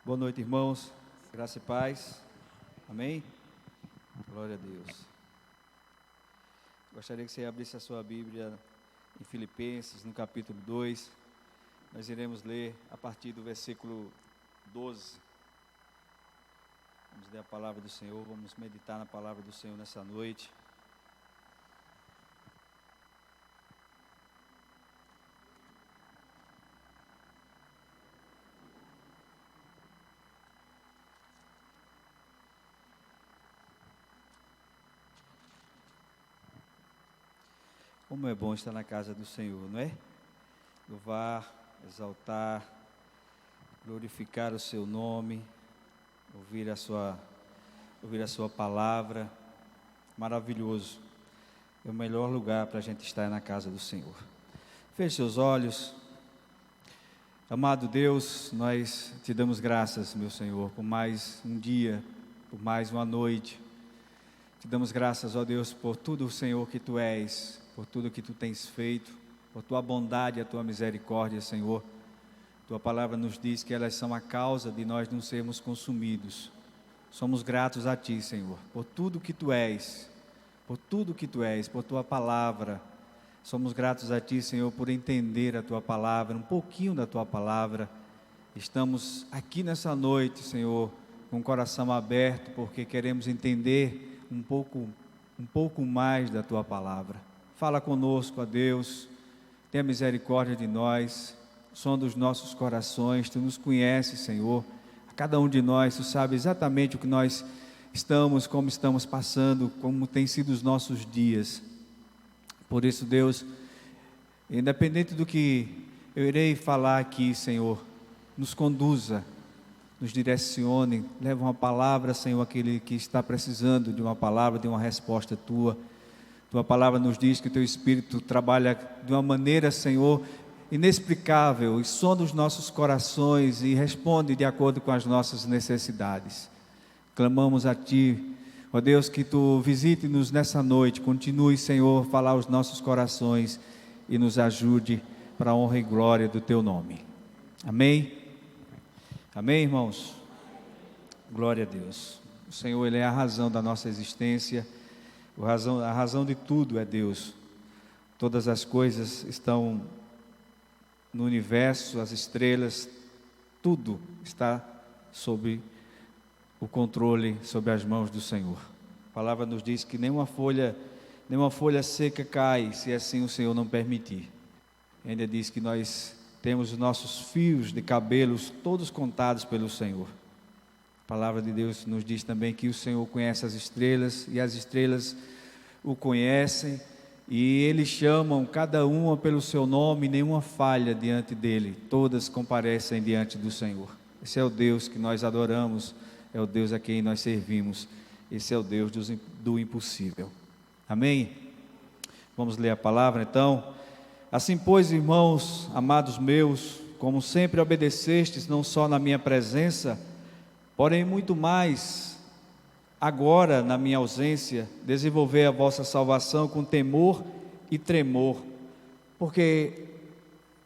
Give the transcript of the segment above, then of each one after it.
Boa noite, irmãos. Graça e paz. Amém? Glória a Deus. Gostaria que você abrisse a sua Bíblia em Filipenses, no capítulo 2. Nós iremos ler a partir do versículo 12. Vamos ler a palavra do Senhor, vamos meditar na palavra do Senhor nessa noite. Como é bom estar na casa do Senhor, não é? Louvar, exaltar, glorificar o seu nome, ouvir a sua palavra. Maravilhoso. É o melhor lugar para a gente estar na casa do Senhor. Feche seus olhos. Amado Deus, nós te damos graças, meu Senhor, por mais um dia, por mais uma noite. Te damos graças, ó Deus, por tudo, Senhor, que Tu és, por tudo que Tu tens feito, por Tua bondade e a Tua misericórdia, Senhor. Tua palavra nos diz que elas são a causa de nós não sermos consumidos. Somos gratos a Ti, Senhor, por tudo que Tu és, por tudo que Tu és, por Tua palavra. Somos gratos a Ti, Senhor, por entender a Tua palavra, um pouquinho da Tua palavra. Estamos aqui nessa noite, Senhor, com o coração aberto, porque queremos entender um pouco mais da Tua palavra. Fala conosco, ó Deus, tenha misericórdia de nós, sonda os nossos corações. Tu nos conheces, Senhor, a cada um de nós, Tu sabe exatamente o que nós estamos, como estamos passando, como têm sido os nossos dias. Por isso, Deus, independente do que eu irei falar aqui, Senhor, nos conduza, nos direcione, leve uma palavra, Senhor, aquele que está precisando de uma palavra, de uma resposta Tua. Tua palavra nos diz que o Teu Espírito trabalha de uma maneira, Senhor, inexplicável, e sonda os nossos corações e responde de acordo com as nossas necessidades. Clamamos a Ti, ó Deus, que Tu visite-nos nessa noite, continue, Senhor, a falar aos nossos corações e nos ajude para a honra e glória do Teu nome. Amém? Amém, irmãos? Glória a Deus. O Senhor, Ele é a razão da nossa existência, a razão de tudo é Deus. Todas as coisas estão no universo, as estrelas, tudo está sob o controle, sob as mãos do Senhor. A palavra nos diz que nenhuma folha seca cai, se assim o Senhor não permitir. Ainda diz que nós temos os nossos fios de cabelos todos contados pelo Senhor. A palavra de Deus nos diz também que o Senhor conhece as estrelas, e as estrelas o conhecem, e eles chamam cada uma pelo seu nome, nenhuma falha diante dele, todas comparecem diante do Senhor. Esse é o Deus que nós adoramos, é o Deus a quem nós servimos, esse é o Deus do impossível. Amém? Vamos ler a palavra então. Assim, pois, irmãos, amados meus, como sempre obedecestes, não só na minha presença, porém muito mais agora na minha ausência, desenvolver a vossa salvação com temor e tremor, porque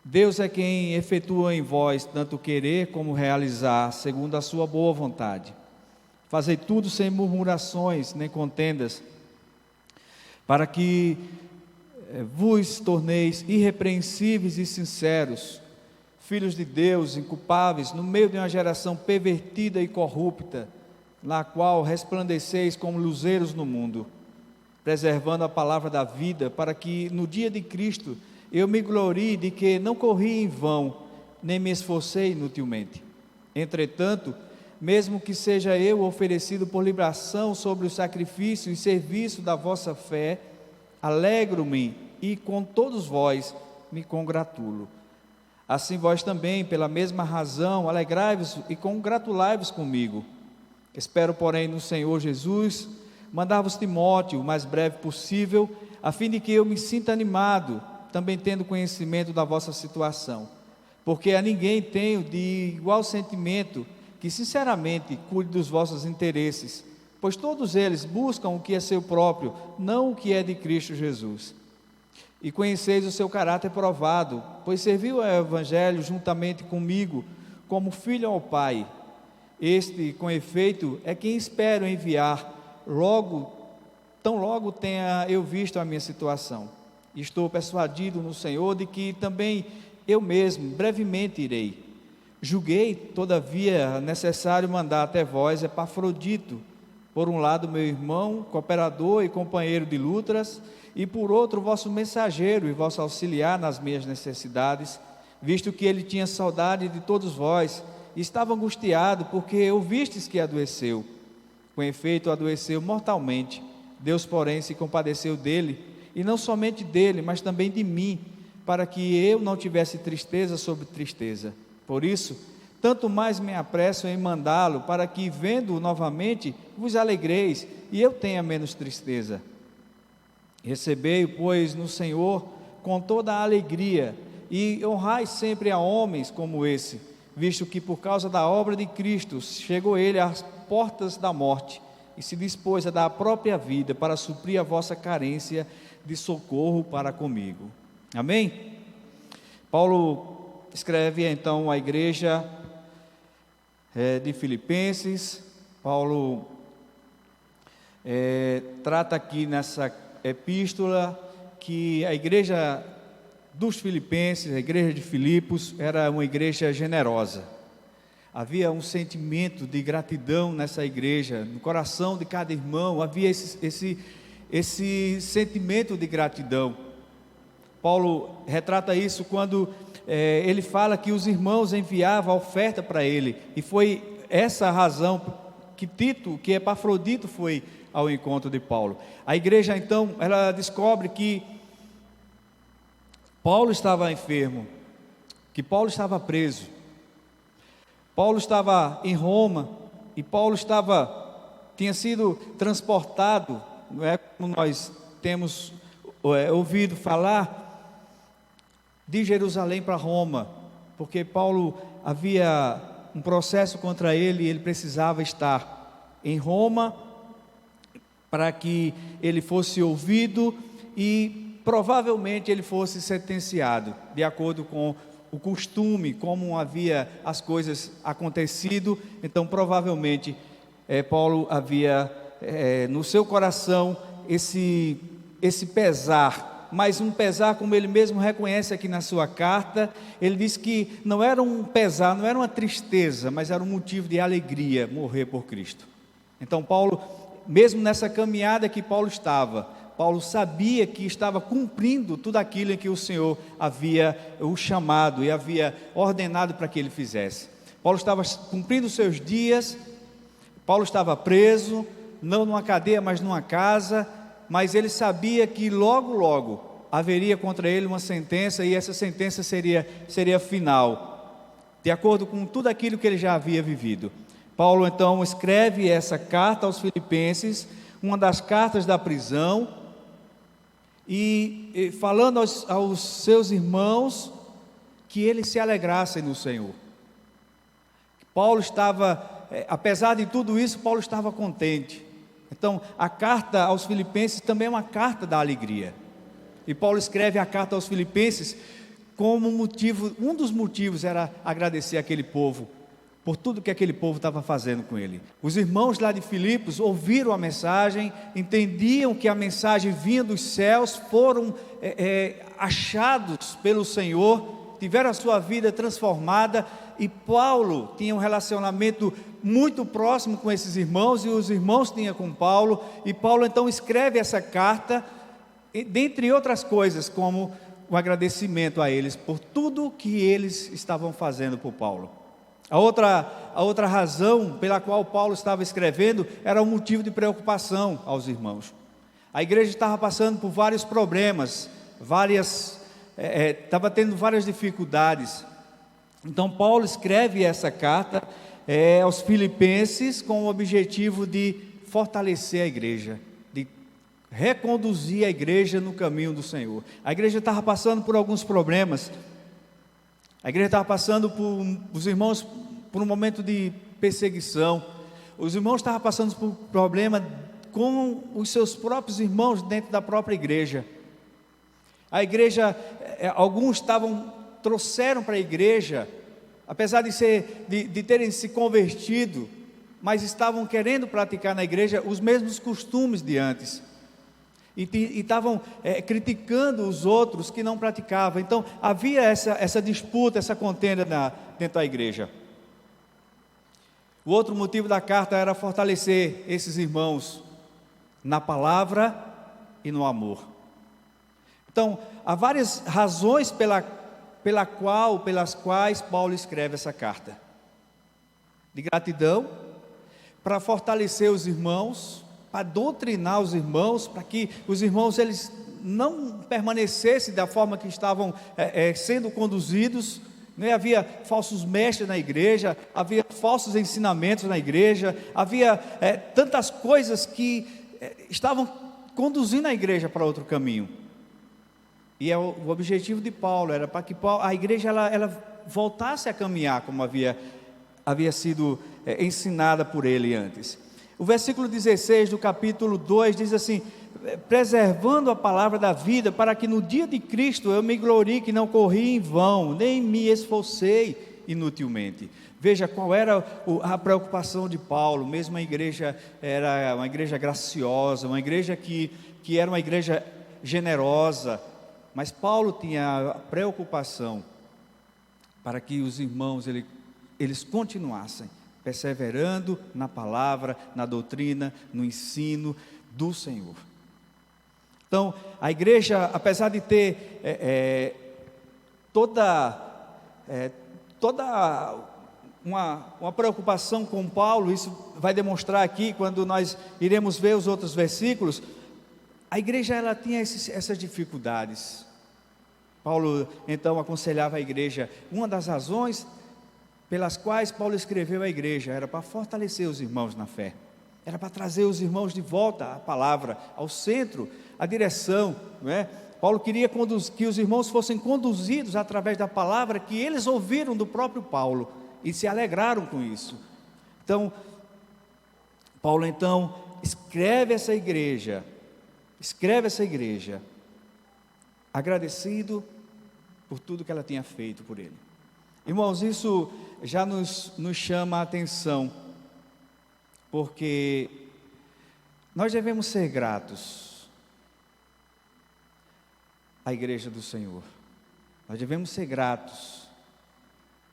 Deus é quem efetua em vós tanto querer como realizar, segundo a sua boa vontade. Fazei tudo sem murmurações nem contendas, para que vos torneis irrepreensíveis e sinceros, filhos de Deus, inculpáveis, no meio de uma geração pervertida e corrupta, na qual resplandeceis como luzeiros no mundo, preservando a palavra da vida, para que no dia de Cristo eu me glorie de que não corri em vão, nem me esforcei inutilmente. Entretanto, mesmo que seja eu oferecido por libação sobre o sacrifício e serviço da vossa fé, alegro-me e com todos vós me congratulo. Assim vós também, pela mesma razão, alegrai-vos e congratulai-vos comigo. Espero, porém, no Senhor Jesus, mandar-vos Timóteo o mais breve possível, a fim de que eu me sinta animado, também tendo conhecimento da vossa situação. Porque a ninguém tenho de igual sentimento que sinceramente cuide dos vossos interesses, pois todos eles buscam o que é seu próprio, não o que é de Cristo Jesus. E conheceis o seu caráter provado, pois serviu ao Evangelho juntamente comigo, como filho ao Pai. Este, com efeito, é quem espero enviar tão logo tenha eu visto a minha situação. Estou persuadido no Senhor de que também eu mesmo brevemente irei. Julguei, todavia, necessário mandar até vós Epafrodito, por um lado meu irmão, cooperador e companheiro de lutas, e por outro vosso mensageiro e vosso auxiliar nas minhas necessidades, visto que ele tinha saudade de todos vós, e estava angustiado, porque ouvistes que adoeceu. Com efeito, adoeceu mortalmente. Deus, porém, se compadeceu dele, e não somente dele, mas também de mim, para que eu não tivesse tristeza sobre tristeza. Por isso, tanto mais me apresso em mandá-lo, para que, vendo-o novamente, vos alegreis, e eu tenha menos tristeza. Recebei-o, pois, no Senhor, com toda a alegria, e honrai sempre a homens como esse, visto que por causa da obra de Cristo, chegou ele às portas da morte, e se dispôs a dar a própria vida, para suprir a vossa carência de socorro para comigo. Amém? Paulo escreve então à igreja de Filipenses. Paulo trata aqui nessa epístola que a igreja dos Filipenses, a igreja de Filipos, era uma igreja generosa. Havia um sentimento de gratidão nessa igreja, no coração de cada irmão, havia esse sentimento de gratidão. Paulo retrata isso quando ele fala que os irmãos enviavam a oferta para ele, e foi essa a razão que Epafrodito foi ao encontro de Paulo. A igreja então, ela descobre que Paulo estava enfermo, que Paulo estava preso, Paulo estava em Roma, e Paulo tinha sido transportado, não é como nós temos ouvido falar, de Jerusalém para Roma, porque Paulo havia um processo contra ele, e ele precisava estar em Roma, para que ele fosse ouvido, e provavelmente ele fosse sentenciado, de acordo com o costume, como havia as coisas acontecido. Então provavelmente Paulo havia no seu coração esse pesar, mas um pesar, como ele mesmo reconhece aqui na sua carta. Ele diz que não era um pesar, não era uma tristeza, mas era um motivo de alegria morrer por Cristo. Então Paulo, mesmo nessa caminhada que Paulo sabia que estava cumprindo tudo aquilo em que o Senhor havia o chamado e havia ordenado para que ele fizesse. Paulo estava cumprindo os seus dias. Paulo estava preso, não numa cadeia, mas numa casa, mas ele sabia que logo haveria contra ele uma sentença, e essa sentença seria final, de acordo com tudo aquilo que ele já havia vivido. Paulo então escreve essa carta aos Filipenses, uma das cartas da prisão, e falando aos seus irmãos que eles se alegrassem no Senhor. Paulo estava, apesar de tudo isso, Paulo estava contente. Então a carta aos Filipenses também é uma carta da alegria, e Paulo escreve a carta aos Filipenses como um dos motivos era agradecer aquele povo por tudo que aquele povo estava fazendo com ele. Os irmãos lá de Filipos ouviram a mensagem, entendiam que a mensagem vinha dos céus, foram achados pelo Senhor, tiveram a sua vida transformada, e Paulo tinha um relacionamento muito próximo com esses irmãos, e os irmãos tinham com Paulo, e Paulo então escreve essa carta, dentre outras coisas, como um agradecimento a eles por tudo que eles estavam fazendo por Paulo. A outra razão pela qual Paulo estava escrevendo era um motivo de preocupação aos irmãos. A igreja estava passando por vários problemas, estava tendo várias dificuldades. Então Paulo escreve essa carta aos Filipenses com o objetivo de fortalecer a igreja, de reconduzir a igreja no caminho do Senhor. A igreja estava passando por alguns problemas. A igreja estava passando os irmãos por um momento de perseguição. Os irmãos estavam passando por problema com os seus próprios irmãos dentro da própria igreja. A igreja, alguns trouxeram para a igreja apesar de terem se convertido, mas estavam querendo praticar na igreja os mesmos costumes de antes, e estavam criticando os outros que não praticavam. Então havia essa disputa, essa contenda dentro da igreja. O outro motivo da carta era fortalecer esses irmãos na palavra e no amor. Então há várias razões pelas quais Paulo escreve essa carta: de gratidão, para fortalecer os irmãos, para doutrinar os irmãos, para que os irmãos eles não permanecessem da forma que estavam sendo conduzidos. Havia falsos mestres na igreja, havia falsos ensinamentos na igreja, havia tantas coisas que estavam conduzindo a igreja para outro caminho. E o objetivo de Paulo era para que a igreja ela voltasse a caminhar como havia sido ensinada por ele antes. O versículo 16 do capítulo 2 diz assim: preservando a palavra da vida, para que no dia de Cristo eu me glorie que não corri em vão, nem me esforcei inutilmente. Veja qual era a preocupação de Paulo. Mesmo a igreja era uma igreja graciosa, uma igreja que era uma igreja generosa, mas Paulo tinha a preocupação para que os irmãos eles continuassem perseverando na palavra, na doutrina, no ensino do Senhor. Então, a igreja, apesar de ter toda uma preocupação com Paulo, isso vai demonstrar aqui quando nós iremos ver os outros versículos. A igreja ela tinha essas dificuldades. Paulo então aconselhava a igreja. Uma das razões pelas quais Paulo escreveu a igreja era para fortalecer os irmãos na fé, era para trazer os irmãos de volta à palavra, ao centro, à direção, não é? Paulo queria que os irmãos fossem conduzidos através da palavra que eles ouviram do próprio Paulo e se alegraram com isso. Então, Paulo então escreve essa igreja agradecido por tudo que ela tinha feito por ele. Irmãos, isso já nos chama a atenção, porque nós devemos ser gratos à igreja do Senhor. Nós devemos ser gratos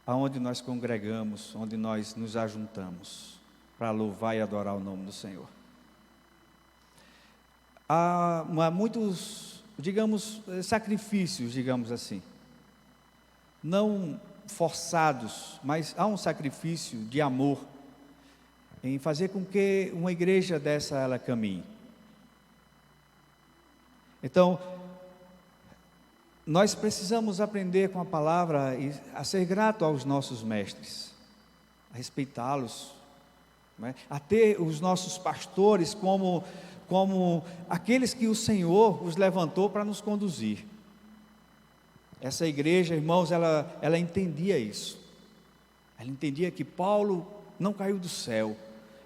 aonde nós congregamos, onde nós nos ajuntamos para louvar e adorar o nome do Senhor. Há muitos, sacrifícios, digamos assim, não forçados, mas há um sacrifício de amor em fazer com que uma igreja dessa ela caminhe. Então, nós precisamos aprender com a palavra a ser grato aos nossos mestres, a respeitá-los, não é? A ter os nossos pastores como aqueles que o Senhor os levantou para nos conduzir. Essa igreja, irmãos, ela entendia isso. Ela entendia que Paulo não caiu do céu.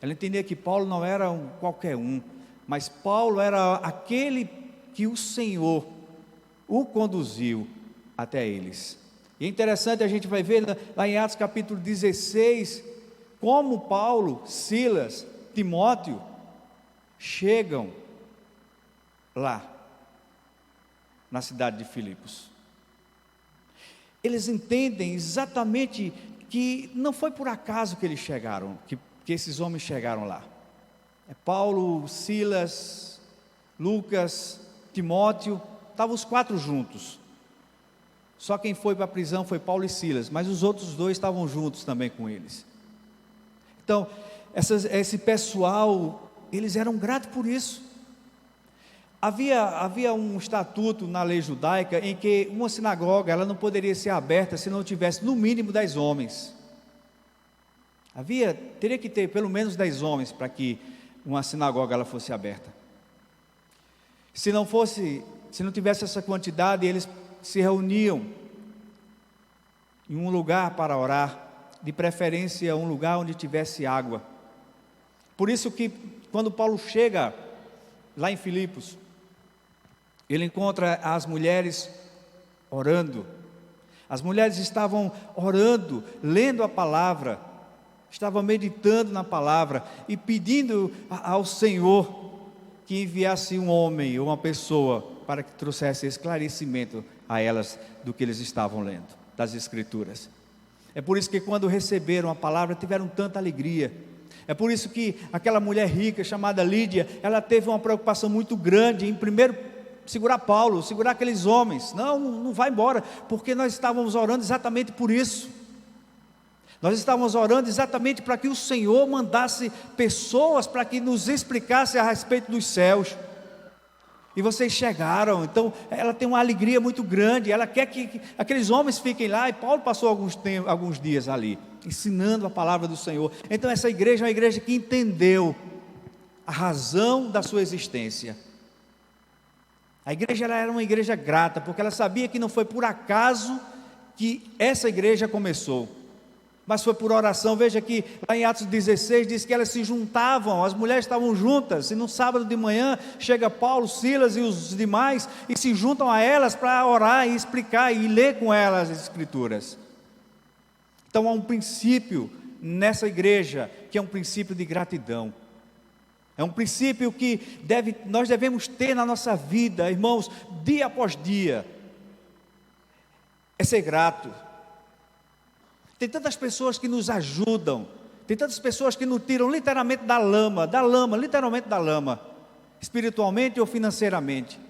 Ela entendia que Paulo não era qualquer um, mas Paulo era aquele que o Senhor o conduziu até eles. E é interessante, a gente vai ver lá em Atos capítulo 16, como Paulo, Silas, Timóteo chegam lá na cidade de Filipos. Eles entendem exatamente que não foi por acaso que eles chegaram, que esses homens chegaram lá. Paulo, Silas, Lucas, Timóteo, estavam os 4 juntos. Só quem foi para a prisão foi Paulo e Silas, mas os outros 2 estavam juntos também com eles. Então, esse pessoal, eles eram gratos por isso. Havia um estatuto na lei judaica em que uma sinagoga ela não poderia ser aberta se não tivesse no mínimo 10 homens. Teria que ter pelo menos 10 homens para que uma sinagoga ela fosse aberta. Se não tivesse essa quantidade, eles se reuniam em um lugar para orar, de preferência um lugar onde tivesse água. Por isso que quando Paulo chega lá em Filipos, ele encontra as mulheres orando. As mulheres estavam orando, lendo a palavra, estavam meditando na palavra e pedindo ao Senhor que enviasse um homem ou uma pessoa para que trouxesse esclarecimento a elas do que eles estavam lendo, das Escrituras. É por isso que quando receberam a palavra tiveram tanta alegria. É por isso que aquela mulher rica chamada Lídia, ela teve uma preocupação muito grande em primeiro segurar Paulo, segurar aqueles homens. Não vai embora, porque nós estávamos orando exatamente por isso. Nós estávamos orando exatamente para que o Senhor mandasse pessoas para que nos explicasse a respeito dos céus. E vocês chegaram, então ela tem uma alegria muito grande, ela quer que aqueles homens fiquem lá, e Paulo passou alguns dias ali, ensinando a palavra do Senhor. Então essa igreja é uma igreja que entendeu a razão da sua existência. A igreja ela era uma igreja grata, porque ela sabia que não foi por acaso que essa igreja começou, mas foi por oração. Veja que lá em Atos 16 diz que elas se juntavam, as mulheres estavam juntas, e no sábado de manhã chega Paulo, Silas e os demais, e se juntam a elas para orar e explicar e ler com elas as Escrituras. Então há um princípio nessa igreja, que é um princípio de gratidão. É um princípio que nós devemos ter na nossa vida, irmãos, dia após dia, é ser grato. Tem tantas pessoas que nos ajudam, tem tantas pessoas que nos tiram literalmente da lama, literalmente da lama, espiritualmente ou financeiramente.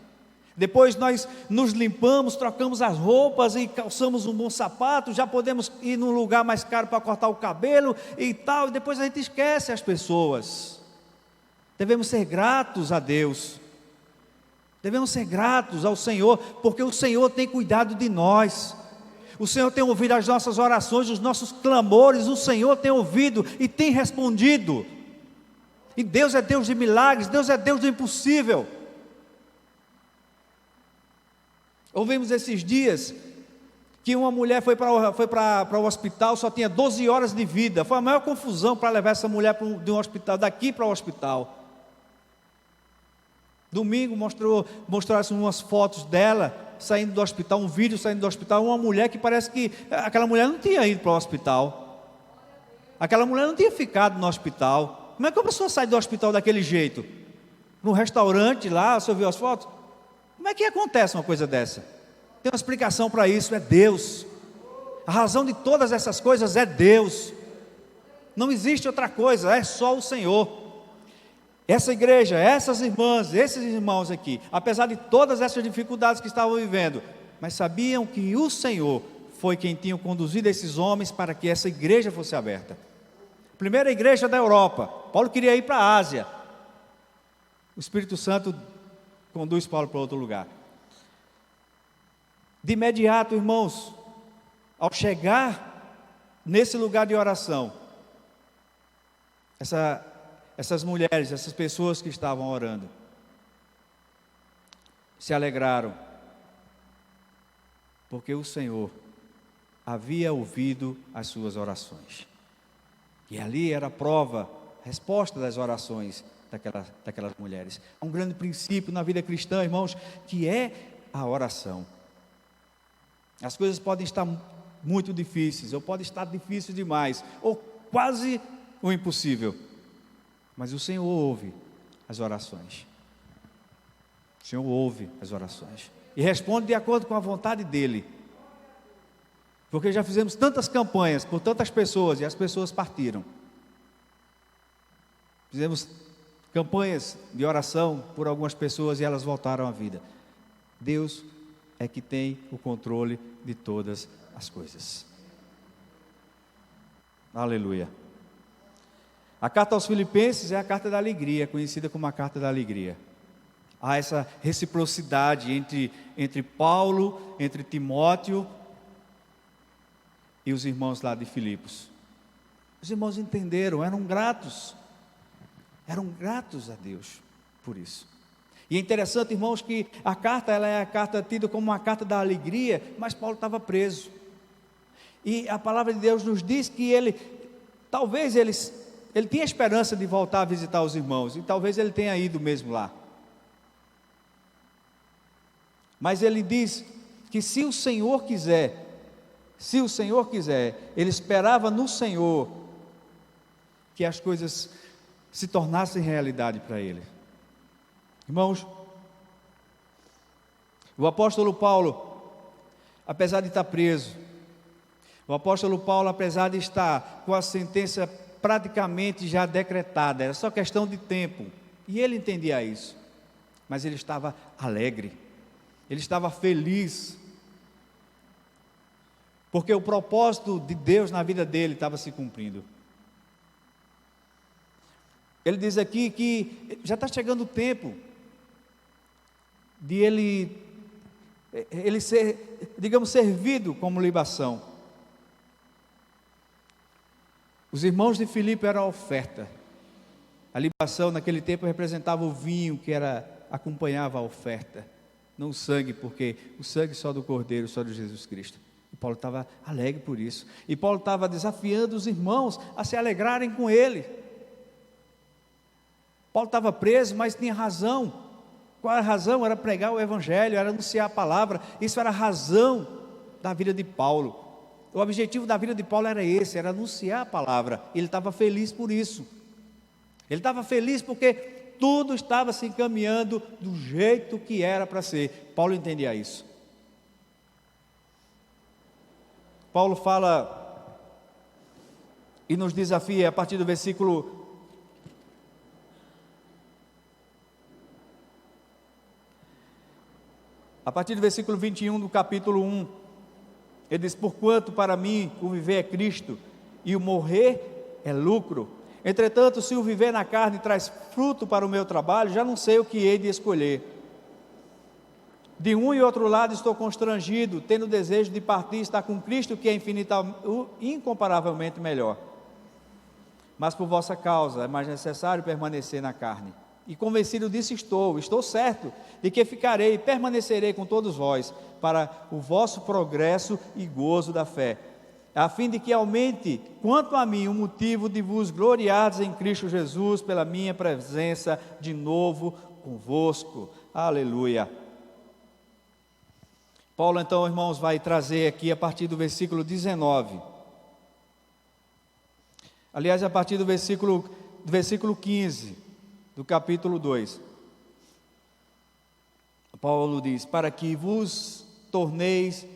Depois nós nos limpamos, trocamos as roupas e calçamos um bom sapato, já podemos ir num lugar mais caro para cortar o cabelo e tal, e depois a gente esquece as pessoas. Devemos ser gratos a Deus, devemos ser gratos ao Senhor, porque o Senhor tem cuidado de nós. O Senhor tem ouvido as nossas orações, os nossos clamores, o Senhor tem ouvido e tem respondido. E Deus é Deus de milagres, Deus é Deus do impossível. Ouvimos esses dias que uma mulher foi para o hospital, só tinha 12 horas de vida. Foi a maior confusão para levar essa mulher de um hospital, daqui para o hospital. Domingo mostraram umas fotos dela saindo do hospital, um vídeo saindo do hospital, uma mulher que parece que aquela mulher não tinha ido para o hospital, aquela mulher não tinha ficado no hospital. Como é que a pessoa sai do hospital daquele jeito? Num restaurante lá, você viu as fotos? Como é que acontece uma coisa dessa? Tem uma explicação para isso, é Deus. A razão de todas essas coisas é Deus, não existe outra coisa, é só o Senhor. Essa igreja, essas irmãs, esses irmãos aqui, apesar de todas essas dificuldades que estavam vivendo, mas sabiam que o Senhor foi quem tinha conduzido esses homens para que essa igreja fosse aberta. Primeira igreja da Europa, Paulo queria ir para a Ásia, o Espírito Santo conduz Paulo para outro lugar. De imediato, irmãos, ao chegar nesse lugar de oração, essas mulheres, essas pessoas que estavam orando, se alegraram, porque o Senhor havia ouvido as suas orações, e ali era a prova, a resposta das orações daquelas mulheres. Há um grande princípio na vida cristã, irmãos, que é a oração. As coisas podem estar muito difíceis, ou podem estar difíceis demais, ou quase o impossível, mas o Senhor ouve as orações. O Senhor ouve as orações e responde de acordo com a vontade dEle, porque já fizemos tantas campanhas por tantas pessoas e as pessoas partiram. Fizemos campanhas de oração por algumas pessoas e elas voltaram à vida. Deus é que tem o controle de todas as coisas. Aleluia. A carta aos Filipenses é a carta da alegria, conhecida como a carta da alegria. Há essa reciprocidade entre Paulo, entre Timóteo e os irmãos lá de Filipos. Os irmãos entenderam, eram gratos a Deus por isso. E é interessante, irmãos, que a carta, ela é a carta tida como uma carta da alegria, mas Paulo estava preso. E a palavra de Deus nos diz que ele tinha esperança de voltar a visitar os irmãos, e talvez ele tenha ido mesmo lá. Mas ele diz que se o Senhor quiser, Se o Senhor quiser, ele esperava no Senhor que as coisas se tornassem realidade para ele. Irmãos, o apóstolo Paulo, apesar de estar preso, o apóstolo Paulo, apesar de estar com a sentença praticamente já decretada, era só questão de tempo, e ele entendia isso, mas ele estava alegre, ele estava feliz, porque o propósito de Deus na vida dele estava se cumprindo. Ele diz aqui que já está chegando o tempo de ele ser, digamos, servido como libação. Os irmãos de Filipe eram a oferta. A libação naquele tempo representava o vinho que acompanhava a oferta, não o sangue, porque o sangue só do Cordeiro, só de Jesus Cristo. E Paulo estava alegre por isso. E Paulo estava desafiando os irmãos a se alegrarem com ele. Paulo estava preso, mas tinha razão. Qual era a razão? Era pregar o Evangelho, era anunciar a palavra. Isso era a razão da vida de Paulo. O objetivo da vida de Paulo era esse, era anunciar a palavra. Ele estava feliz por isso. Ele estava feliz porque tudo estava se encaminhando do jeito que era para ser. Paulo entendia isso. Paulo fala e nos desafia a partir do versículo 21 do capítulo 1, ele diz: porquanto para mim o viver é Cristo, e o morrer é lucro. Entretanto, se o viver na carne traz fruto para o meu trabalho, já não sei o que hei de escolher. De um e outro lado estou constrangido, tendo o desejo de partir e estar com Cristo, que é incomparavelmente melhor. Mas por vossa causa é mais necessário permanecer na carne. E convencido disso estou certo de que ficarei e permanecerei com todos vós, para o vosso progresso e gozo da fé, a fim de que aumente, quanto a mim, o motivo de vos gloriardes em Cristo Jesus, pela minha presença de novo convosco. Aleluia. Paulo então, irmãos, vai trazer aqui a partir do versículo 19, aliás, a partir do versículo 15, do capítulo 2, Paulo diz: para que vos torneis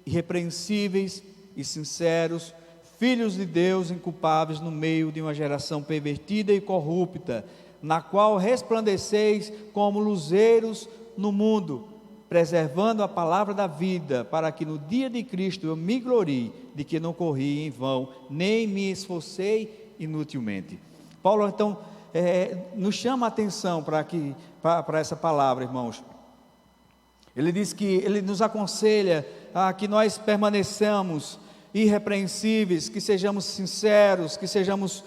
irrepreensíveis e sinceros, filhos de Deus inculpáveis no meio de uma geração pervertida e corrupta, na qual resplandeceis como luzeiros no mundo, preservando a palavra da vida, para que no dia de Cristo eu me glorie de que não corri em vão, nem me esforcei inutilmente. Paulo então nos chama a atenção para essa palavra, irmãos. Ele diz que ele nos aconselha a que nós permaneçamos irrepreensíveis, que sejamos sinceros, que sejamos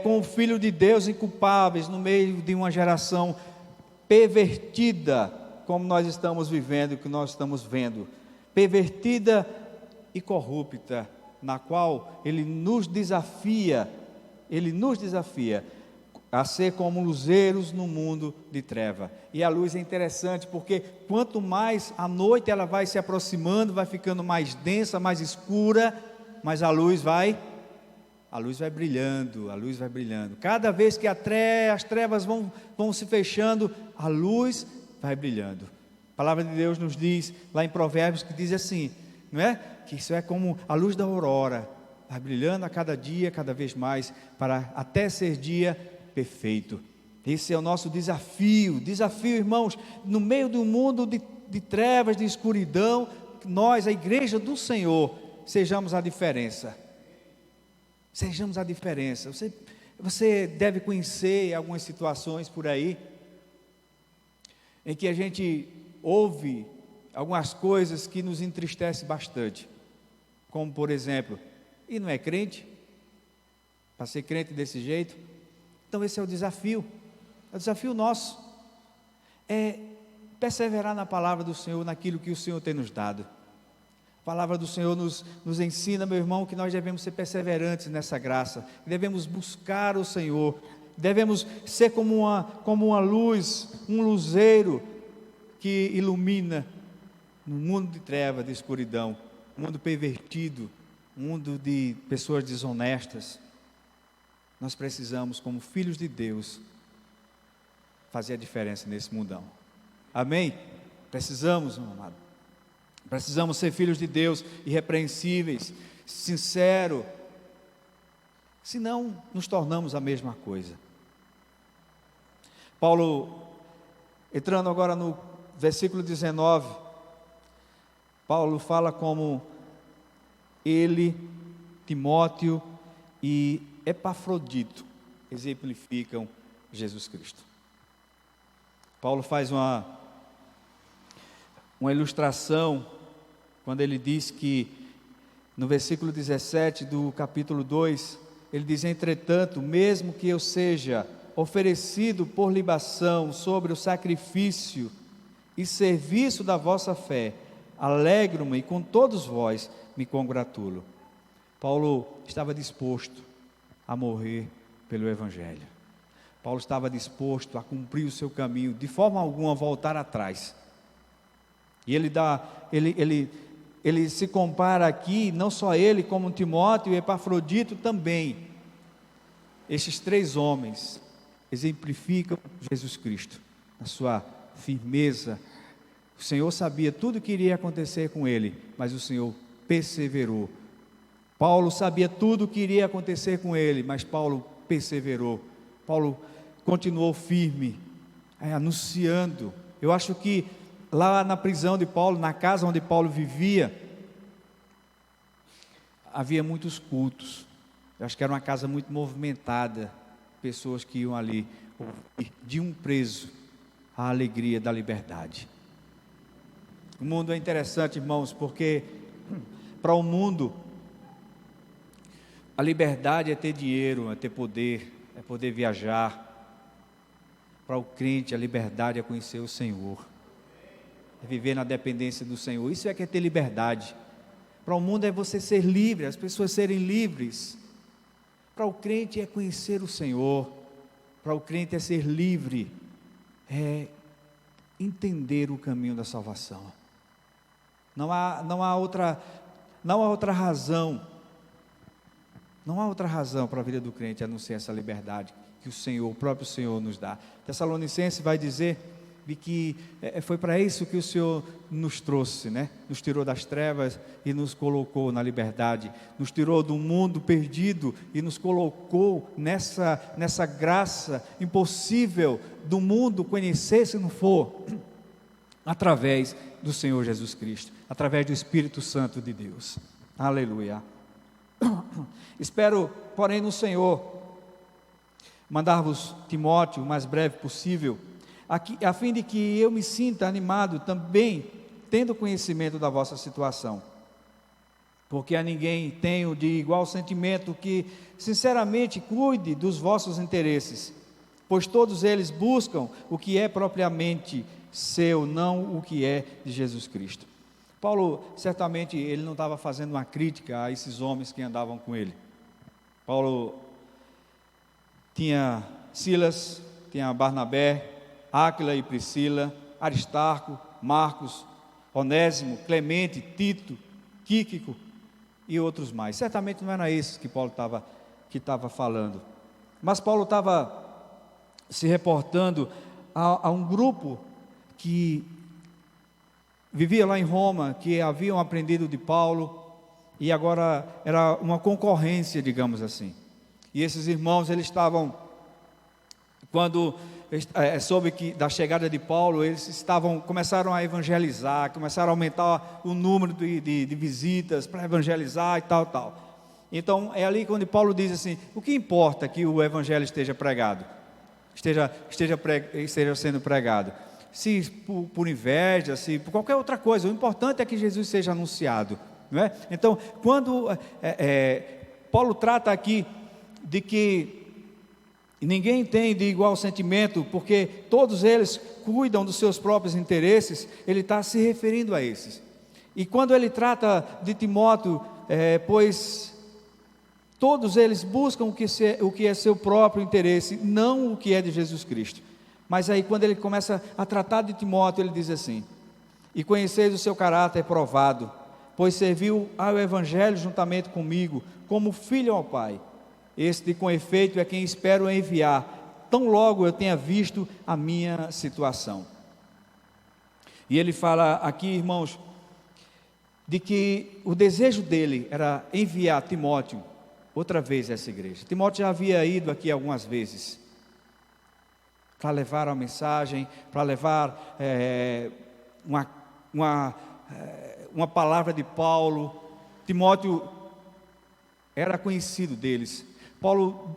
com o Filho de Deus inculpáveis no meio de uma geração pervertida, como nós estamos vivendo, que nós estamos vendo, pervertida e corrupta, na qual ele nos desafia a ser como luzeiros no mundo de treva. E a luz é interessante, porque quanto mais a noite ela vai se aproximando, vai ficando mais densa, mais escura, mas a luz vai brilhando, cada vez que as trevas vão se fechando, a luz vai brilhando. A palavra de Deus nos diz, lá em Provérbios, que diz assim, não é? Que isso é como a luz da aurora, vai brilhando a cada dia, cada vez mais, para até ser dia perfeito. Esse é o nosso desafio, irmãos, no meio do mundo de trevas, de escuridão, nós, a igreja do Senhor, sejamos a diferença. Você deve conhecer algumas situações por aí, em que a gente ouve algumas coisas que nos entristecem bastante, como por exemplo, e não é crente? Para ser crente desse jeito? Então esse é o desafio nosso, é perseverar na palavra do Senhor, naquilo que o Senhor tem nos dado. A palavra do Senhor nos ensina, meu irmão, que nós devemos ser perseverantes nessa graça, devemos buscar o Senhor, devemos ser como uma luz, um luzeiro que ilumina no mundo de treva, de escuridão, um mundo pervertido, um mundo de pessoas desonestas, nós precisamos, como filhos de Deus, fazer a diferença nesse mundão. Amém? Precisamos, meu amado. Precisamos ser filhos de Deus, irrepreensíveis, sinceros, senão nos tornamos a mesma coisa. Paulo, entrando agora no versículo 19, Paulo fala como ele, Timóteo e Epafrodito exemplificam Jesus Cristo. Paulo faz uma ilustração quando ele diz que no versículo 17 do capítulo 2, ele diz: entretanto, mesmo que eu seja oferecido por libação sobre o sacrifício e serviço da vossa fé, alegro-me e com todos vós me congratulo. Paulo estava disposto a morrer pelo Evangelho. Paulo estava disposto a cumprir o seu caminho, de forma alguma voltar atrás. E ele se compara aqui, não só ele, como Timóteo e Epafrodito também. Estes três homens exemplificam Jesus Cristo, na sua firmeza. O Senhor sabia tudo o que iria acontecer com ele, mas o Senhor perseverou. Paulo sabia tudo o que iria acontecer com ele, mas Paulo perseverou. Paulo continuou firme, anunciando. Eu acho que lá na prisão de Paulo, na casa onde Paulo vivia, havia muitos cultos. Eu acho que era uma casa muito movimentada, pessoas que iam ali ouvir de um preso a alegria da liberdade. O mundo é interessante, irmãos, porque para o mundo a liberdade é ter dinheiro, é ter poder, é poder viajar. Para o crente a liberdade é conhecer o Senhor, é viver na dependência do Senhor. Isso é que é ter liberdade. Para o mundo é você ser livre, as pessoas serem livres. Para o crente é conhecer o Senhor. Para o crente é ser livre, é entender o caminho da salvação. Não há outra razão. Não há outra razão para a vida do crente a não ser essa liberdade que o próprio Senhor nos dá. Tessalonicenses vai dizer de que foi para isso que o Senhor nos trouxe, né? Nos tirou das trevas e nos colocou na liberdade, nos tirou do mundo perdido e nos colocou nessa graça impossível do mundo conhecer se não for através do Senhor Jesus Cristo, através do Espírito Santo de Deus. Aleluia. Espero, porém, no Senhor mandar-vos Timóteo o mais breve possível, a fim de que eu me sinta animado também, tendo conhecimento da vossa situação, porque a ninguém tenho de igual sentimento que sinceramente cuide dos vossos interesses, pois todos eles buscam o que é propriamente seu, não o que é de Jesus Cristo. Paulo, certamente, ele não estava fazendo uma crítica a esses homens que andavam com ele. Paulo tinha Silas, tinha Barnabé, Áquila e Priscila, Aristarco, Marcos, Onésimo, Clemente, Tito, Tíquico e outros mais. Certamente não era esses que Paulo estava falando. Mas Paulo estava se reportando a um grupo que vivia lá em Roma, que haviam aprendido de Paulo, e agora era uma concorrência, digamos assim. E esses irmãos, eles estavam, quando soube da chegada de Paulo, eles começaram a evangelizar, começaram a aumentar o número de visitas para evangelizar e tal. Então é ali quando Paulo diz assim: o que importa que o evangelho esteja pregado, esteja sendo pregado? Se por inveja, se por qualquer outra coisa, o importante é que Jesus seja anunciado, não é? Então, quando Paulo trata aqui de que ninguém tem de igual sentimento, porque todos eles cuidam dos seus próprios interesses, ele está se referindo a esses. E quando ele trata de Timóteo, pois todos eles buscam o que é seu próprio interesse, não o que é de Jesus Cristo. Mas aí quando ele começa a tratar de Timóteo, ele diz assim: e conheceis o seu caráter provado, pois serviu ao Evangelho juntamente comigo, como filho ao Pai. Este, com efeito, é quem espero enviar, tão logo eu tenha visto a minha situação. E ele fala aqui, irmãos, de que o desejo dele era enviar Timóteo outra vez a essa igreja. Timóteo já havia ido aqui algumas vezes, para levar a mensagem, para levar uma palavra de Paulo. Timóteo era conhecido deles. Paulo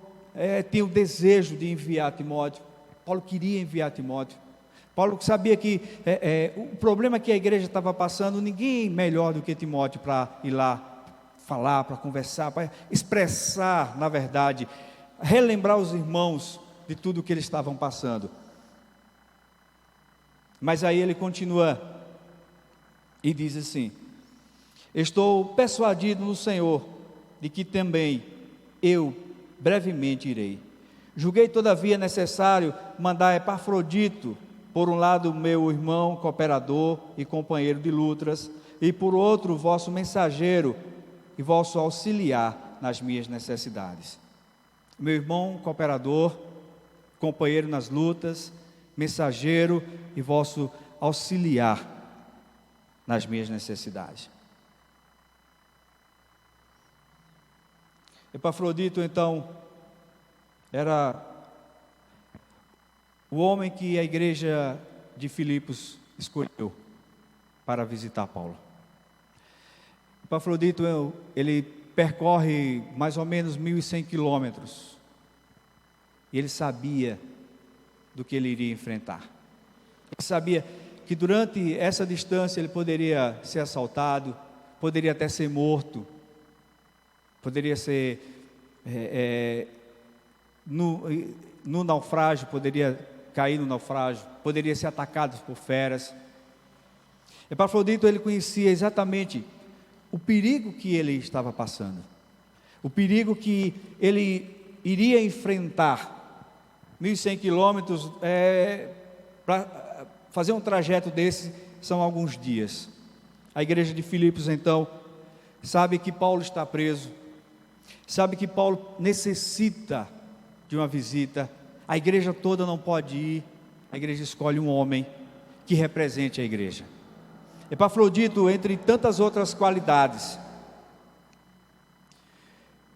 tinha o desejo de enviar Timóteo. Paulo queria enviar Timóteo. Paulo sabia que o problema que a igreja estava passando, ninguém melhor do que Timóteo para ir lá falar, para conversar, para expressar, na verdade, relembrar os irmãos de tudo o que eles estavam passando. Mas aí ele continua e diz assim: estou persuadido no Senhor de que também eu brevemente irei. Julguei todavia necessário mandar Epafrodito, por um lado meu irmão cooperador e companheiro de lutas, e por outro vosso mensageiro e vosso auxiliar nas minhas necessidades. Meu irmão cooperador, companheiro nas lutas, mensageiro e vosso auxiliar nas minhas necessidades. Epafrodito, então, era o homem que a igreja de Filipos escolheu para visitar Paulo. Epafrodito, ele percorre mais ou menos 1.100 quilômetros, e ele sabia do que ele iria enfrentar. Ele sabia que durante essa distância ele poderia ser assaltado, poderia até ser morto, poderia ser no naufrágio, poderia cair no naufrágio, poderia ser atacado por feras. Epafrodito, ele conhecia exatamente o perigo que ele estava passando, o perigo que ele iria enfrentar. 1.100 quilômetros, para fazer um trajeto desse, são alguns dias. A igreja de Filipos, então, sabe que Paulo está preso, sabe que Paulo necessita de uma visita. A igreja toda não pode ir, a igreja escolhe um homem que represente a igreja. Epafrodito, entre tantas outras qualidades,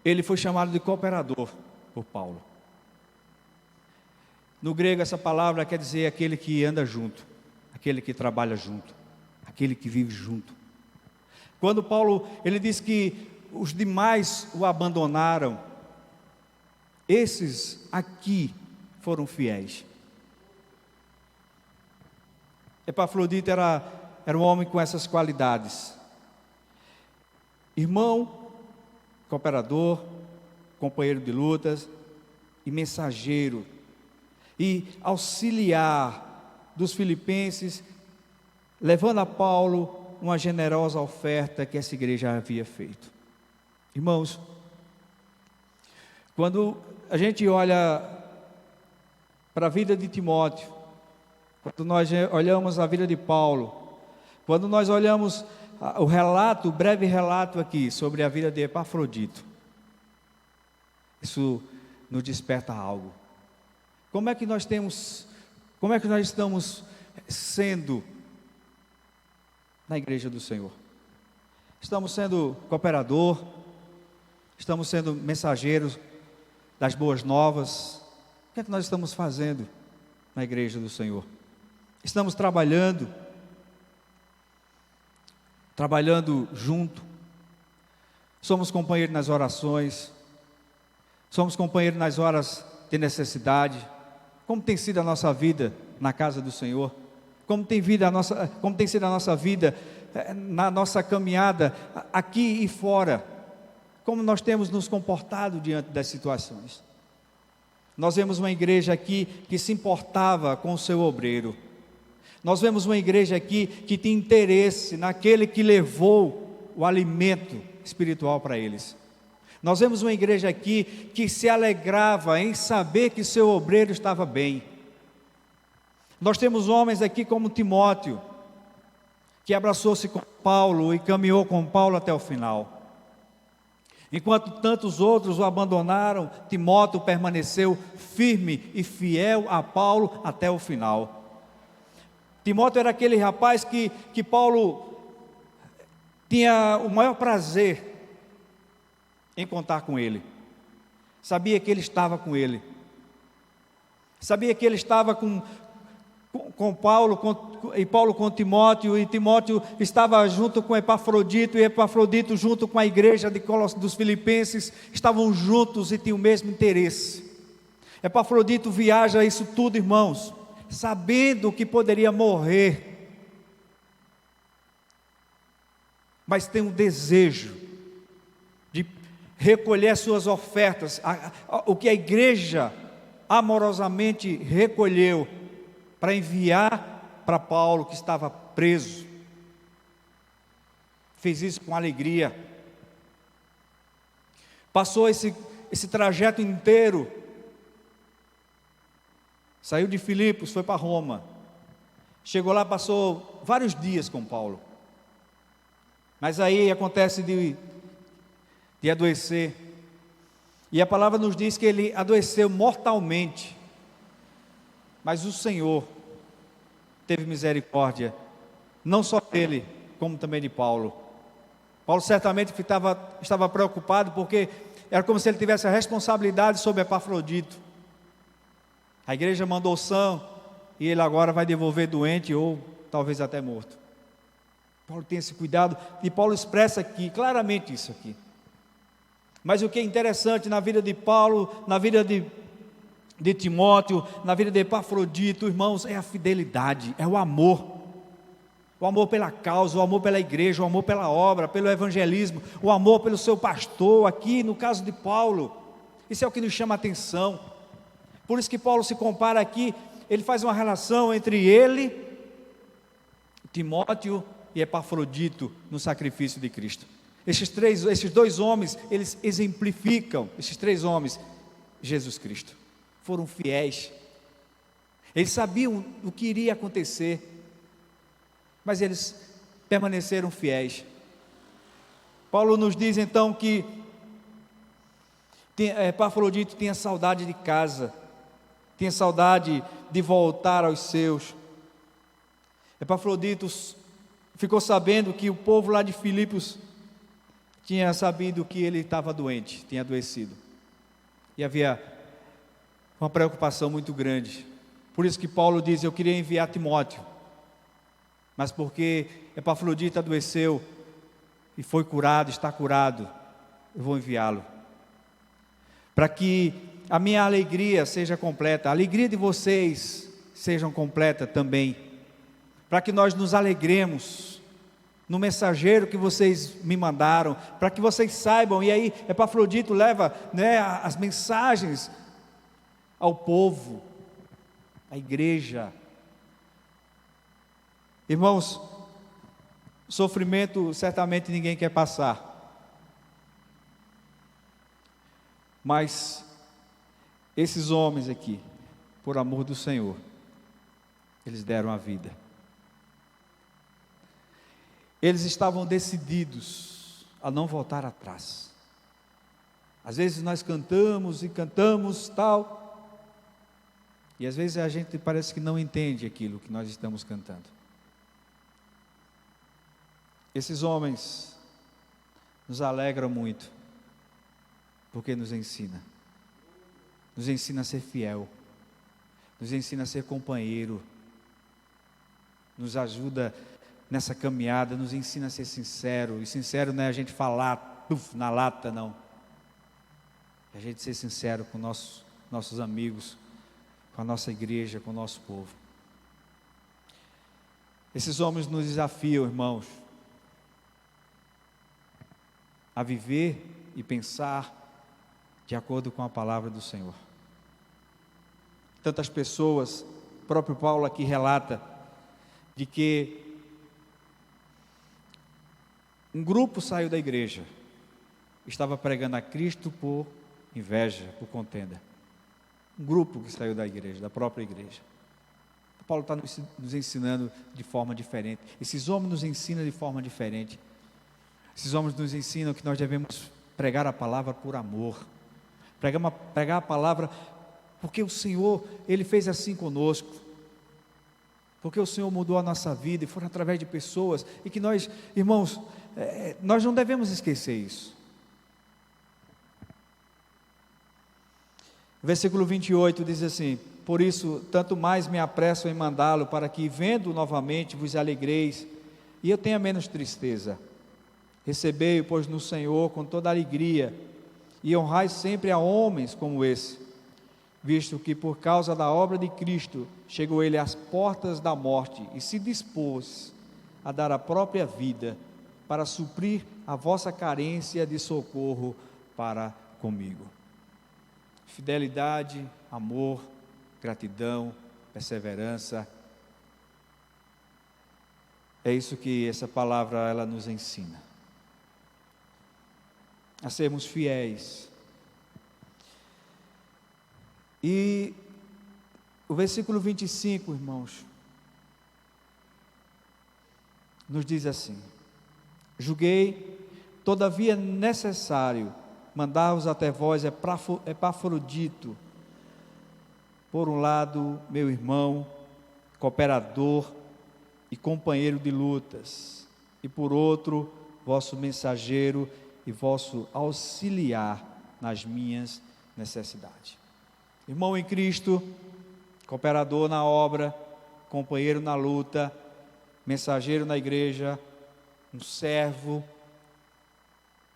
ele foi chamado de cooperador por Paulo. No grego, essa palavra quer dizer aquele que anda junto, aquele que trabalha junto, aquele que vive junto. Quando Paulo, ele diz que os demais o abandonaram, esses aqui foram fiéis. Epafrodito era um homem com essas qualidades: irmão, cooperador, companheiro de lutas e mensageiro, e auxiliar dos filipenses, levando a Paulo uma generosa oferta que essa igreja havia feito. Irmãos, quando a gente olha para a vida de Timóteo, quando nós olhamos a vida de Paulo, quando nós olhamos o relato, o breve relato aqui sobre a vida de Epafrodito, isso nos desperta algo. Como é que nós estamos sendo na igreja do Senhor? Estamos sendo cooperador, estamos sendo mensageiros das boas novas. O que é que nós estamos fazendo na igreja do Senhor? Estamos trabalhando junto, somos companheiros nas orações, somos companheiros nas horas de necessidade. Como tem sido a nossa vida na casa do Senhor? Como tem sido a nossa vida na nossa caminhada aqui e fora? Como nós temos nos comportado diante das situações? Nós vemos uma igreja aqui que se importava com o seu obreiro. Nós vemos uma igreja aqui que tem interesse naquele que levou o alimento espiritual para eles. Nós vemos uma igreja aqui que se alegrava em saber que seu obreiro estava bem. Nós temos homens aqui como Timóteo, que abraçou-se com Paulo e caminhou com Paulo até o final. Enquanto tantos outros o abandonaram, Timóteo permaneceu firme e fiel a Paulo até o final. Timóteo era aquele rapaz que Paulo tinha o maior prazer em contar com ele. Sabia que ele estava com ele. Sabia que ele estava com Paulo, e Paulo com Timóteo, e Timóteo estava junto com Epafrodito, e Epafrodito junto com a igreja dos Filipenses, estavam juntos e tinham o mesmo interesse. Epafrodito viaja isso tudo, irmãos, sabendo que poderia morrer, mas tem um desejo de recolher suas ofertas, o que a igreja amorosamente recolheu, para enviar para Paulo, que estava preso. Fez isso com alegria. Passou esse trajeto inteiro. Saiu de Filipos, foi para Roma. Chegou lá, passou vários dias com Paulo. Mas aí acontece de adoecer. E a palavra nos diz que ele adoeceu mortalmente. Mas o Senhor teve misericórdia, não só dele, como também de Paulo. Paulo certamente estava preocupado, porque era como se ele tivesse a responsabilidade sobre Epafrodito. A igreja mandou são, e ele agora vai devolver doente, ou talvez até morto. Paulo tem esse cuidado, e Paulo expressa aqui, claramente isso aqui. Mas o que é interessante na vida de Paulo, na vida de Timóteo, na vida de Epafrodito, irmãos, é a fidelidade, é o amor pela causa, o amor pela igreja, o amor pela obra, pelo evangelismo, o amor pelo seu pastor, aqui no caso de Paulo. Isso é o que nos chama a atenção. Por isso que Paulo se compara aqui, ele faz uma relação entre ele, Timóteo e Epafrodito no sacrifício de Cristo. Esses dois homens, eles exemplificam, esses três homens, Jesus Cristo. Foram fiéis, eles sabiam o que iria acontecer, mas eles permaneceram fiéis. Paulo nos diz então que Epafrodito tinha saudade de casa, tinha saudade de voltar aos seus. Epafrodito ficou sabendo que o povo lá de Filipos tinha sabido que ele estava doente, tinha adoecido, e havia uma preocupação muito grande. Por isso que Paulo diz: eu queria enviar Timóteo, mas porque Epafrodito adoeceu e foi curado, está curado, eu vou enviá-lo, para que a minha alegria seja completa, a alegria de vocês sejam completa também, para que nós nos alegremos no mensageiro que vocês me mandaram, para que vocês saibam. E aí Epafrodito leva, as mensagens ao povo, à igreja. Irmãos, sofrimento certamente ninguém quer passar, mas esses homens aqui, por amor do Senhor, eles deram a vida. Eles estavam decididos a não voltar atrás. Às vezes nós cantamos e cantamos tal, e às vezes a gente parece que não entende aquilo que nós estamos cantando. Esses homens nos alegram muito, porque nos ensina a ser fiel, nos ensina a ser companheiro, nos ajuda nessa caminhada, nos ensina a ser sincero. E sincero não é a gente falar na lata, não, é a gente ser sincero com nossos amigos, com a nossa igreja, com o nosso povo. Esses homens nos desafiam, irmãos, a viver e pensar de acordo com a palavra do Senhor. Tantas pessoas, o próprio Paulo aqui relata, de que um grupo saiu da igreja, estava pregando a Cristo por inveja, por contenda. Um grupo que saiu da igreja, da própria igreja. Paulo está nos ensinando de forma diferente. Esses homens nos ensinam de forma diferente. Esses homens nos ensinam que nós devemos pregar a palavra por amor, pregar a palavra porque o Senhor, Ele fez assim conosco, porque o Senhor mudou a nossa vida e foi através de pessoas, e que nós, irmãos, nós não devemos esquecer isso. Versículo 28 diz assim: por isso, tanto mais me apresso em mandá-lo, para que, vendo novamente, vos alegreis, e eu tenha menos tristeza. Recebei-o, pois, no Senhor com toda alegria, e honrai sempre a homens como esse, visto que por causa da obra de Cristo, chegou ele às portas da morte, e se dispôs a dar a própria vida, para suprir a vossa carência de socorro para comigo. Fidelidade, amor, gratidão, perseverança, é isso que essa palavra ela nos ensina, a sermos fiéis. E o versículo 25, irmãos, nos diz assim: julguei, todavia, necessário mandar-vos até vós Epafrodito, por um lado, meu irmão, cooperador e companheiro de lutas, e por outro, vosso mensageiro e vosso auxiliar nas minhas necessidades. Irmão em Cristo, cooperador na obra, companheiro na luta, mensageiro na igreja, um servo,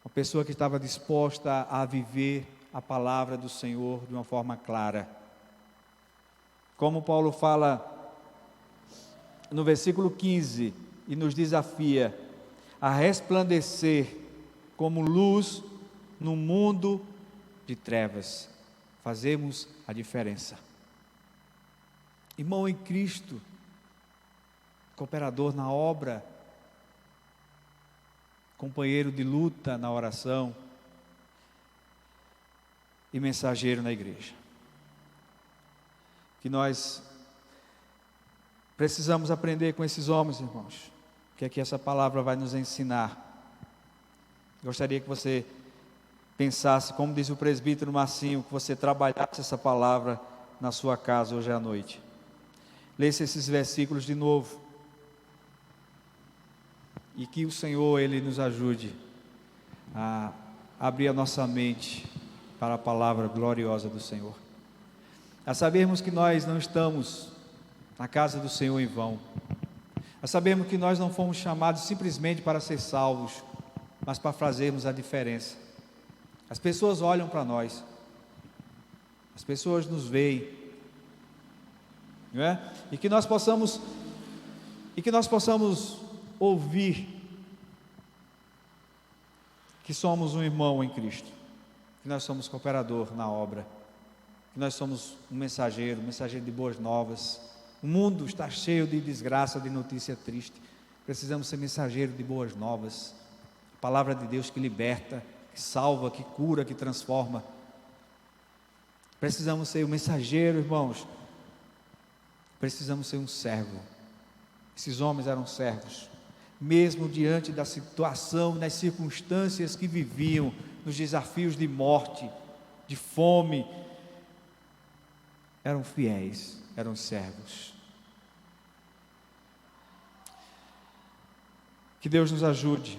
uma pessoa que estava disposta a viver a palavra do Senhor de uma forma clara. Como Paulo fala no versículo 15, e nos desafia a resplandecer como luz no mundo de trevas, fazemos a diferença. Irmão em Cristo, cooperador na obra, companheiro de luta na oração e mensageiro na igreja. Que nós precisamos aprender com esses homens, irmãos, que aqui essa palavra vai nos ensinar. Gostaria que você pensasse, como diz o presbítero Marcinho, que você trabalhasse essa palavra na sua casa hoje à noite. Lesse esses versículos de novo, e que o Senhor, Ele nos ajude a abrir a nossa mente para a palavra gloriosa do Senhor, a sabermos que nós não estamos na casa do Senhor em vão, a sabermos que nós não fomos chamados simplesmente para ser salvos, mas para fazermos a diferença. As pessoas olham para nós, as pessoas nos veem, não é? E que nós possamos ouvir que somos um irmão em Cristo, que nós somos cooperador na obra, que nós somos um mensageiro de boas novas. O mundo está cheio de desgraça, de notícia triste. Precisamos ser mensageiro de boas novas, a palavra de Deus que liberta, que salva, que cura, que transforma. Precisamos ser um mensageiro, irmãos. Precisamos ser um servo. Esses homens eram servos, mesmo diante da situação, das circunstâncias que viviam, nos desafios de morte, de fome, eram fiéis, eram servos. Que Deus nos ajude,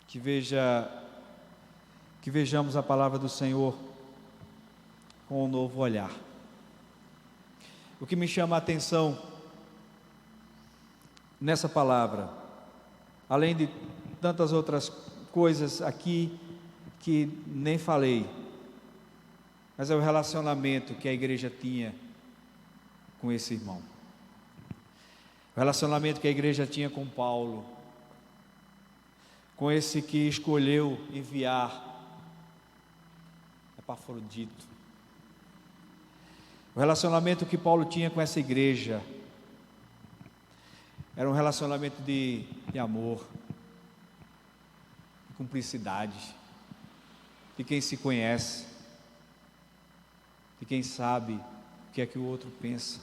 que vejamos a palavra do Senhor com um novo olhar. O que me chama a atenção nessa palavra, além de tantas outras coisas aqui que nem falei, mas é o relacionamento que a igreja tinha com esse irmão, o relacionamento que a igreja tinha com Paulo, com esse que escolheu enviar Epafrodito, o relacionamento que Paulo tinha com essa igreja era um relacionamento de amor, de cumplicidade, de quem se conhece, de quem sabe o que é que o outro pensa.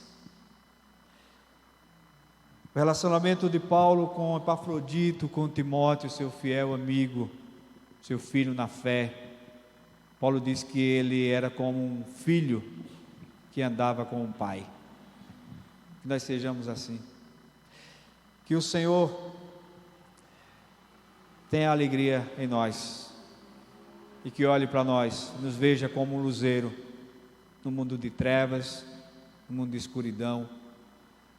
O relacionamento de Paulo com Epafrodito, com Timóteo, seu fiel amigo, seu filho na fé. Paulo diz que ele era como um filho que andava com um pai. Que nós sejamos assim. Que o Senhor tenha alegria em nós e que olhe para nós, nos veja como um luzeiro no mundo de trevas, no mundo de escuridão,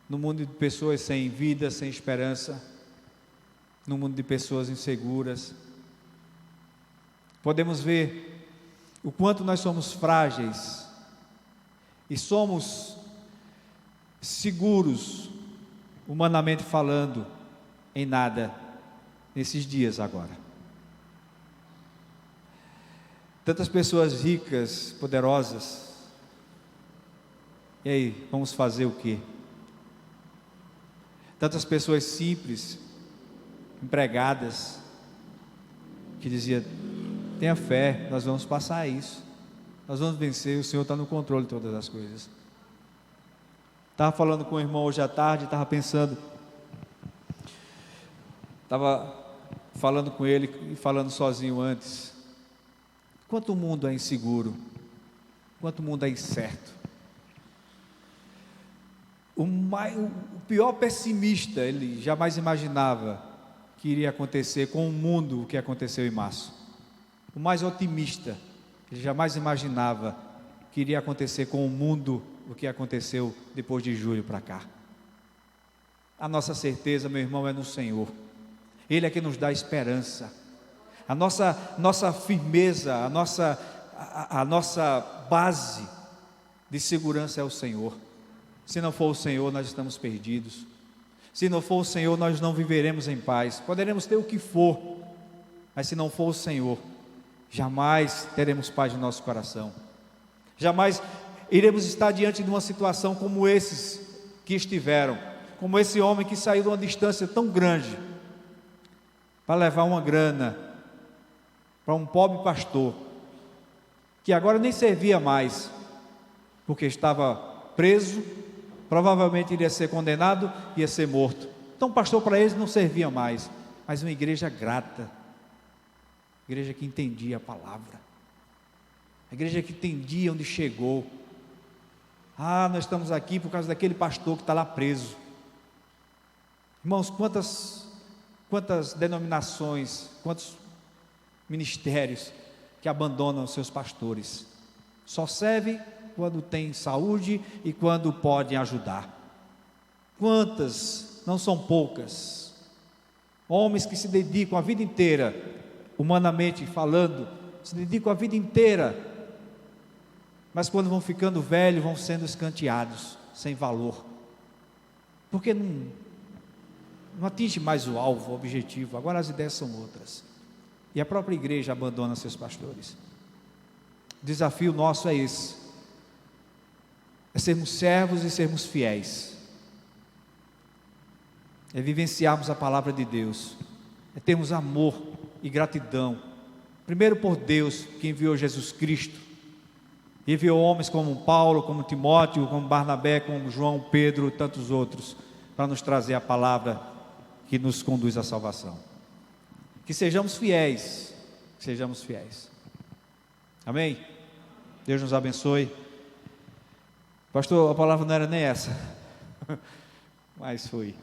no mundo de pessoas sem vida, sem esperança, no mundo de pessoas inseguras. Podemos ver o quanto nós somos frágeis e somos seguros, humanamente falando, em nada nesses dias agora. Tantas pessoas ricas, poderosas, e aí, vamos fazer o quê? Tantas pessoas simples, empregadas, que diziam: tenha fé, nós vamos passar isso, nós vamos vencer, o Senhor está no controle de todas as coisas. Estava falando com o irmão hoje à tarde, estava pensando, estava falando com ele e falando sozinho antes, quanto o mundo é inseguro, quanto o mundo é incerto. O pior pessimista, ele jamais imaginava que iria acontecer com o mundo o que aconteceu em março. O mais otimista, ele jamais imaginava que iria acontecer com o mundo o que aconteceu depois de julho para cá. A nossa certeza, meu irmão, é no Senhor. Ele é que nos dá esperança. A nossa firmeza, a nossa base de segurança é o Senhor. Se não for o Senhor, nós estamos perdidos. Se não for o Senhor, nós não viveremos em paz. Poderemos ter o que for, mas se não for o Senhor, jamais teremos paz no nosso coração. Jamais iremos estar diante de uma situação como esses que estiveram, como esse homem que saiu de uma distância tão grande para levar uma grana para um pobre pastor, que agora nem servia mais, porque estava preso, provavelmente iria ser condenado, ia ser morto. Então o pastor para eles não servia mais, mas uma igreja grata, igreja que entendia a palavra, a igreja que entendia onde chegou. Nós estamos aqui por causa daquele pastor que está lá preso. Irmãos, quantas denominações, quantos ministérios que abandonam seus pastores, só servem quando tem saúde e quando podem ajudar. Quantas, não são poucas, homens que se dedicam a vida inteira, humanamente falando, se dedicam a vida inteira, mas quando vão ficando velhos, vão sendo escanteados, sem valor, porque não atinge mais o alvo, o objetivo. Agora as ideias são outras, e a própria igreja abandona seus pastores. O desafio nosso é esse, é sermos servos e sermos fiéis, é vivenciarmos a palavra de Deus, é termos amor e gratidão, primeiro por Deus que enviou Jesus Cristo, enviou homens como Paulo, como Timóteo, como Barnabé, como João, Pedro e tantos outros, para nos trazer a palavra que nos conduz à salvação. Que sejamos fiéis, amém? Deus nos abençoe. Pastor, a palavra não era nem essa, mas foi.